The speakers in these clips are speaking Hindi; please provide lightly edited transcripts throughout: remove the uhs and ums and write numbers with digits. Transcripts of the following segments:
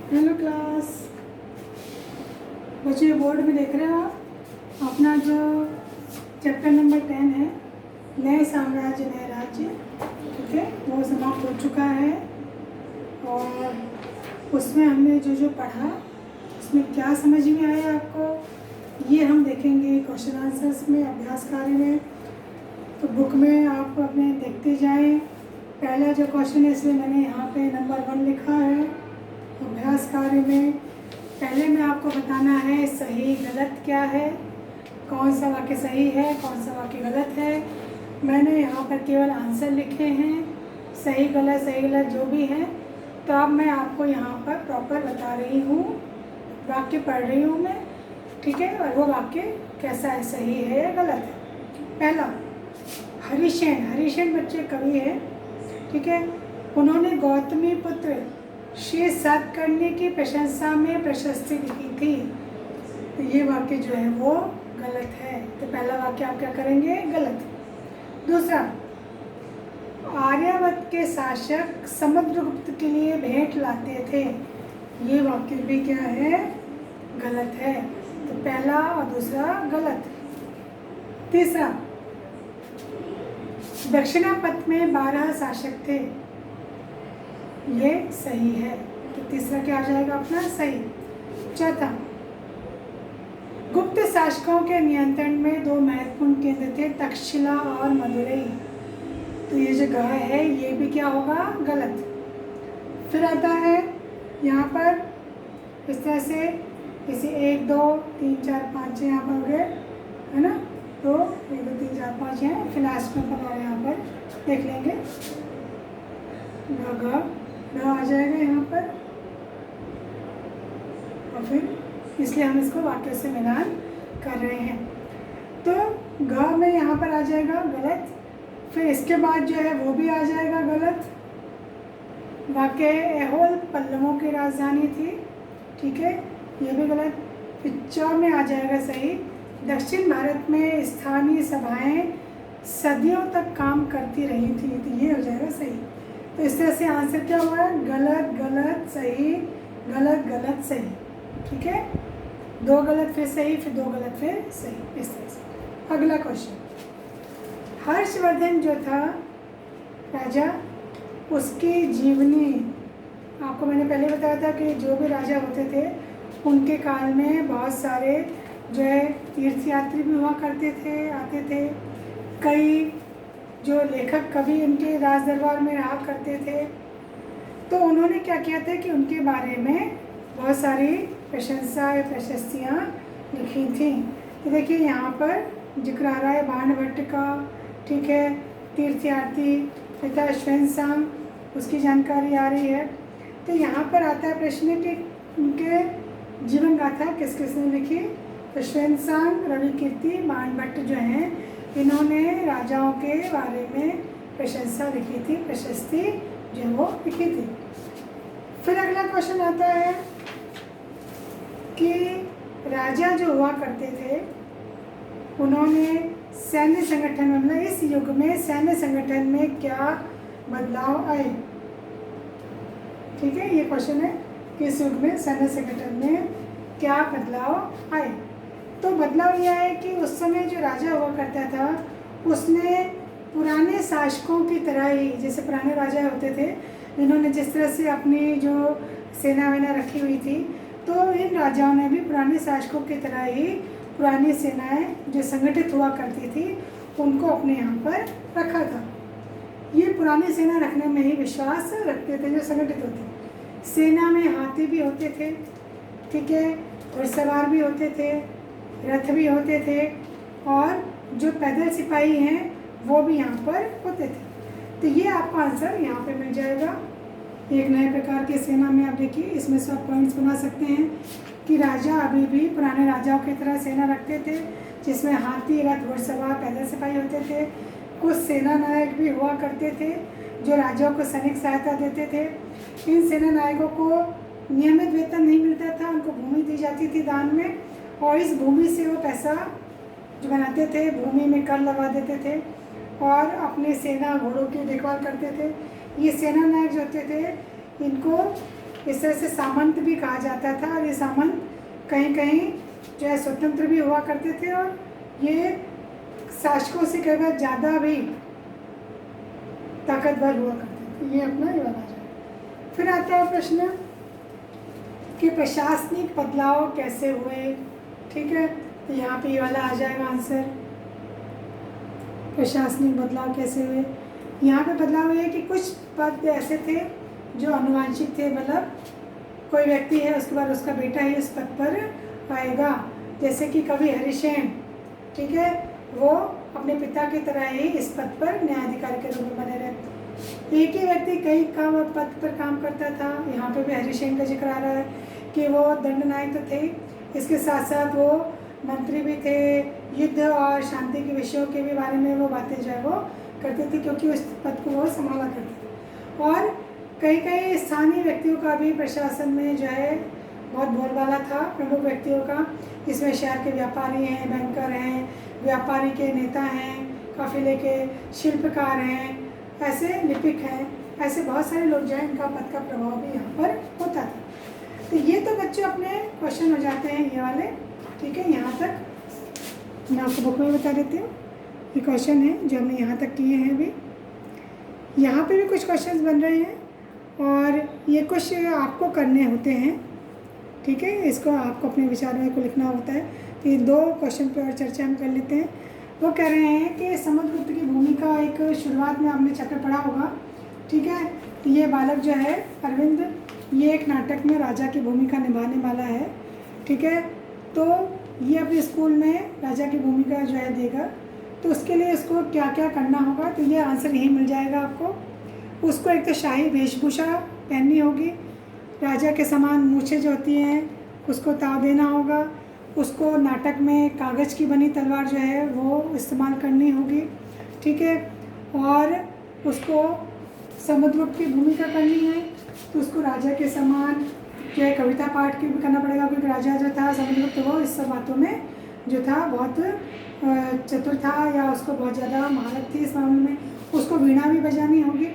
हेलो क्लास बच्चे, बोर्ड में देख रहे हो आप अपना जो चैप्टर नंबर 10 है, नए साम्राज्य नए राज्य। ठीक है, वो समाप्त हो चुका है और उसमें हमने जो जो पढ़ा उसमें क्या समझ में आया आपको, ये हम देखेंगे क्वेश्चन आंसर्स में, अभ्यास कार्य में। तो बुक में आप अपने देखते जाएं। पहला जो क्वेश्चन है इसमें मैंने यहाँ पे नंबर 1 लिखा है। अभ्यास कार्य में पहले में आपको बताना है सही गलत क्या है, कौन सा वाक्य सही है, कौन सा वाक्य गलत है। मैंने यहाँ पर केवल आंसर लिखे हैं, सही गलत जो भी है। तो अब मैं आपको यहाँ पर प्रॉपर बता रही हूँ, वाक्य पढ़ रही हूँ मैं, ठीक है, और वो वाक्य कैसा है, सही है या गलत है। पहला, हरिसेन बच्चे कवि है, ठीक है। उन्होंने गौतमी पुत्र से सत्कर्णी की प्रशंसा में प्रशस्ति लिखी थी। तो ये वाक्य जो है वो गलत है। तो पहला वाक्य आप क्या करेंगे, गलत। दूसरा, आर्यावर्त के शासक समुद्रगुप्त के लिए भेंट लाते थे। ये वाक्य भी क्या है, गलत है। तो पहला और दूसरा गलत। तीसरा, दक्षिणापथ में 12 शासक थे। ये सही है। तो तीसरा क्या आ जाएगा अपना, सही। चौथा, गुप्त शासकों के नियंत्रण में 2 महत्वपूर्ण केंद्र थे, तक्षशिला और मदुरई। तो ये जो गाय है ये भी क्या होगा, गलत। फिर आता है यहाँ पर इस तरह से, इसे 1 2 3 4 5 यहाँ पर हो गए, है ना। तो 1 2 3 4 5 हैं। फिर लास्ट में पर यहाँ पर देख लेंगे, आ जाएगा यहाँ पर, और फिर इसलिए हम इसको वाक्य से मिलान कर रहे हैं। तो ग में यहाँ पर आ जाएगा गलत। फिर इसके बाद जो है वो भी आ जाएगा गलत। वाक्य ऐहोल पल्लवों की राजधानी थी, ठीक है, ये भी गलत। फिर च में आ जाएगा सही। दक्षिण भारत में स्थानीय सभाएं सदियों तक काम करती रही थी। तो ये हो जाएगा सही। तो इस तरह से आंसर क्या हुआ है, गलत गलत सही, गलत गलत सही, ठीक है। 2 गलत फिर सही, फिर 2 गलत फिर सही, इस तरह से। अगला क्वेश्चन, हर्षवर्धन जो था राजा, उसकी जीवनी, आपको मैंने पहले बताया था कि जो भी राजा होते थे उनके काल में बहुत सारे जो है तीर्थयात्री भी हुआ करते थे, आते थे। कई जो लेखक कवि उनके राज दरबार में रहा करते थे। तो उन्होंने क्या किया था कि उनके बारे में बहुत सारी प्रशंसा या प्रशस्तियाँ लिखी थी। तो देखिए यहाँ पर जिक्र आ रहा है बाणभट्ट का, ठीक है, तीर्थयात्री पिता श्वेनसांग, उसकी जानकारी आ रही है। तो यहाँ पर आता है प्रश्न कि उनके जीवन गाथा किस किसने लिखी। तो श्वेनसांग, रविकीर्ति, बाणभट्ट जो हैं, इन्होंने राजाओं के बारे में प्रशंसा लिखी थी, प्रशस्ति जो वो लिखी थी। फिर अगला क्वेश्चन आता है कि राजा जो हुआ करते थे उन्होंने सैन्य संगठन में, मतलब इस युग में सैन्य संगठन में क्या बदलाव आए। ठीक है, ये क्वेश्चन है कि इस युग में सैन्य संगठन में क्या बदलाव आए। तो बदलाव यह है कि उस समय जो राजा हुआ करता था उसने पुराने शासकों की तरह ही, जैसे पुराने राजा होते थे, इन्होंने जिस तरह से अपनी जो सेना वेना रखी हुई थी, तो इन राजाओं ने भी पुराने शासकों की तरह ही पुरानी सेनाएं जो संगठित हुआ करती थी उनको अपने यहाँ पर रखा था। ये पुरानी सेना रखने में ही विश्वास रखते थे जो संगठित होते। सेना में हाथी भी होते थे, ठीक है, घुड़सवार भी होते थे, रथ भी होते थे, और जो पैदल सिपाही हैं वो भी यहाँ पर होते थे। तो ये आपका आंसर यहाँ पे मिल जाएगा। एक नए प्रकार की सेना में आप देखिए, इसमें से आप पॉइंट्स बना सकते हैं कि राजा अभी भी पुराने राजाओं की तरह सेना रखते थे, जिसमें हाथी, रथ, घुड़सवार, पैदल सिपाही होते थे। कुछ सेना नायक भी हुआ करते थे जो राजाओं को सैनिक सहायता देते थे। इन सेना नायकों को नियमित वेतन नहीं मिलता था, उनको भूमि दी जाती थी दान में, और इस भूमि से वो पैसा जो बनाते थे, भूमि में कर लगा देते थे और अपने सेना घोड़ों की देखभाल करते थे। ये सेना नायक जो होते थे इनको इस तरह से सामंत भी कहा जाता था, और ये सामंत कहीं कहीं जो है स्वतंत्र भी हुआ करते थे, और ये शासकों से कई बार ज़्यादा भी ताकतवर हुआ करते थे। ये अपना ये वाला जाए। फिर आता है प्रश्न कि प्रशासनिक बदलाव कैसे हुए। ठीक है, तो यहाँ पे ये वाला आ जाएगा आंसर, प्रशासनिक बदलाव कैसे हुए। यहाँ पे बदलाव ये है कि कुछ पद ऐसे थे जो अनुवांशिक थे, मतलब कोई व्यक्ति है उसके बाद उसका बेटा ही उस पद पर आएगा, जैसे कि कवि हरिसेन, ठीक है, वो अपने पिता की तरह ही इस पद पर न्यायाधिकारी के रूप में बने रहे। एक ही व्यक्ति कई पद पर काम करता था। यहाँ पे भी हरिसेन का जिक्र आ रहा है कि वो दंडनायक तो थे, इसके साथ साथ वो मंत्री भी थे, युद्ध और शांति के विषयों के भी बारे में वो बातें जो है वो करते थे, क्योंकि उस पद को वो संभाला करते थे। और कई कई स्थानीय व्यक्तियों का भी प्रशासन में जो है बहुत बोलबाला था, प्रमुख व्यक्तियों का। इसमें शहर के व्यापारी हैं, बैंकर हैं, व्यापारी के नेता हैं, काफिले के शिल्पकार हैं, ऐसे लिपिक हैं, ऐसे बहुत सारे लोग जो हैं इनका पद का प्रभाव भी यहाँ पर होता था। तो ये तो बच्चों अपने क्वेश्चन हो जाते हैं ये वाले। ठीक है, यहाँ तक मैं आपको बुक में बता देती हूँ, ये क्वेश्चन है जो हमने यहाँ तक किए हैं अभी। यहाँ पे भी कुछ क्वेश्चंस बन रहे हैं और ये कुछ आपको करने होते हैं। ठीक है, इसको आपको अपने विचारों को लिखना होता है। तो ये 2 क्वेश्चन पर चर्चा हम कर लेते हैं। वो कह रहे हैं कि समुद्रगुप्त की भूमिका एक शुरुआत में आपने चैप्टर पढ़ा होगा। ठीक है, तो ये बालक जो है अरविंद, ये एक नाटक में राजा की भूमिका निभाने वाला है। ठीक है, तो ये अपने स्कूल में राजा की भूमिका जो है देगा, तो उसके लिए उसको क्या क्या करना होगा, तो ये आंसर यही मिल जाएगा आपको। उसको एक तो शाही वेशभूषा पहननी होगी, राजा के समान मूछें जो होती हैं उसको ताव देना होगा, उसको नाटक में कागज़ की बनी तलवार जो है वो इस्तेमाल करनी होगी। ठीक है, और उसको समुद्रगुप्त की भूमिका करनी है, तो उसको राजा के समान जो है कविता पाठ की भी करना पड़ेगा, क्योंकि राजा जो था समुद्रगुप्त वो इस सब बातों में जो था बहुत चतुर था, या उसको बहुत ज़्यादा महारत थी इस मामले में। उसको वीणा भी बजानी होगी,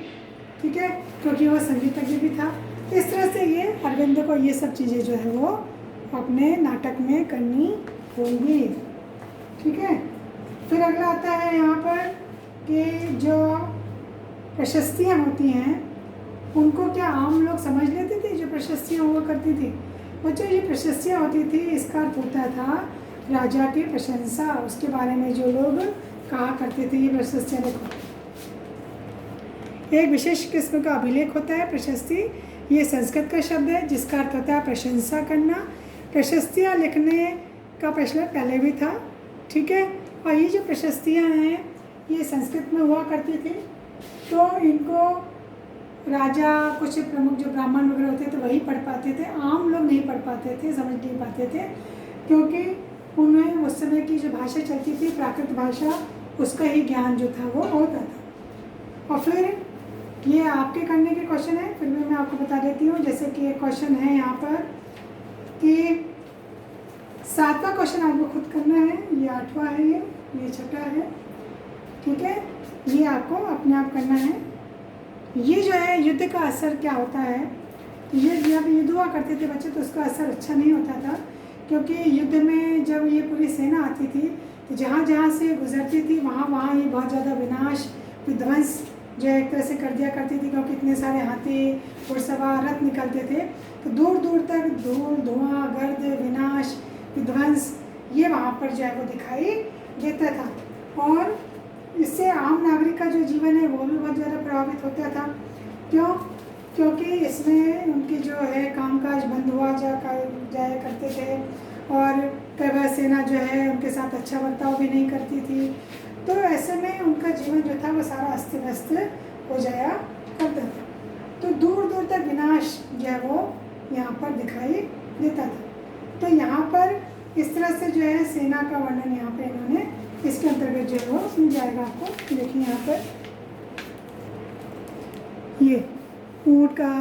ठीक है, क्योंकि वो संगीतज्ञ भी था। इस तरह से ये अरविंद को ये सब चीज़ें जो है वो अपने नाटक में करनी होंगी। ठीक है, फिर अगला आता है यहाँ पर कि जो प्रशस्तियाँ होती हैं उनको क्या आम लोग समझ लेते थे जो प्रशस्तियाँ हुआ करती थी? बच्चों, ये प्रशस्तियाँ होती थी, इसका अर्थ होता था राजा की प्रशंसा, उसके बारे में जो लोग कहा करते थे। ये प्रशस्तियाँ देखो, एक विशेष किस्म का अभिलेख होता है प्रशस्ति। ये संस्कृत का शब्द है जिसका अर्थ होता है प्रशंसा करना। प्रशस्तियाँ लिखने का प्रचलन पहले भी था। ठीक है, और ये जो प्रशस्तियाँ हैं ये संस्कृत में हुआ करती थी, तो इनको राजा, कुछ प्रमुख जो ब्राह्मण वगैरह होते थे वही पढ़ पाते थे, आम लोग नहीं पढ़ पाते थे, समझ नहीं पाते थे, क्योंकि उनमें उस समय की जो भाषा चलती थी प्राकृत भाषा, उसका ही ज्ञान जो था वो होता था। और फिर ये आपके करने के क्वेश्चन है, फिर भी मैं आपको बता देती हूँ। जैसे कि एक क्वेश्चन है यहाँ पर कि 7वां क्वेश्चन आपको खुद करना है, ये 8वां है, ये 6वां है। ठीक है, ये आपको अपने आप करना है। ये जो है युद्ध का असर क्या होता है, ये जब युद्ध हुआ करते थे बच्चे तो उसका असर अच्छा नहीं होता था, क्योंकि युद्ध में जब ये पूरी सेना आती थी तो जहाँ जहाँ से गुजरती थी वहाँ वहाँ ये बहुत ज़्यादा विनाश विध्वंस जो एक तरह से कर दिया करती थी, क्योंकि इतने सारे हाथी घुड़सवार रथ निकलते थे, तो दूर दूर तक धूल धुआं गर्द विनाश विध्वंस ये वहाँ पर जो है वो दिखाई देता था। और इससे आम नागरिक का जो जीवन है वो भी बहुत ज़्यादा प्रभावित होता था। क्यों? क्योंकि इसमें उनकी जो है कामकाज बंद हुआ जाया करते थे, और कई बार सेना जो है उनके साथ अच्छा बर्ताव भी नहीं करती थी, तो ऐसे में उनका जीवन जो था वो सारा अस्त व्यस्त हो जाया करता था। तो दूर दूर तक विनाश जो है वो यहाँ पर दिखाई देता था। तो यहाँ पर इस तरह से जो है सेना का वर्णन यहाँ पे इन्होंने इसके अंतर्गत जो है वो मिल जाएगा आपको। देखिए यहाँ पर ये ऊँट का,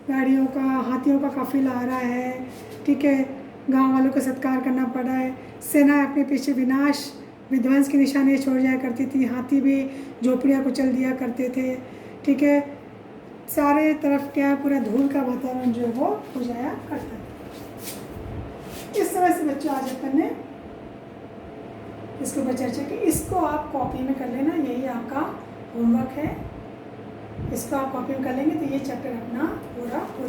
गाड़ियों का, हाथियों का काफिला आ रहा है। ठीक है, गांव वालों को सत्कार करना पड़ा है, सेना अपने पीछे विनाश विध्वंस की निशानियाँ छोड़ जाया करती थी, हाथी भी झोपड़ियाँ कुचल दिया करते थे। ठीक है, सारे तरफ क्या पूरा धूल का वातावरण जो है वो हो जाया करता है। इस तरह से बच्चों आज अपन ने इसके ऊपर चर्चा की। इसको आप कॉपी में कर लेना, यही आपका होमवर्क है। इसको आप कॉपी में कर लेंगे तो ये चैप्टर अपना पूरा हो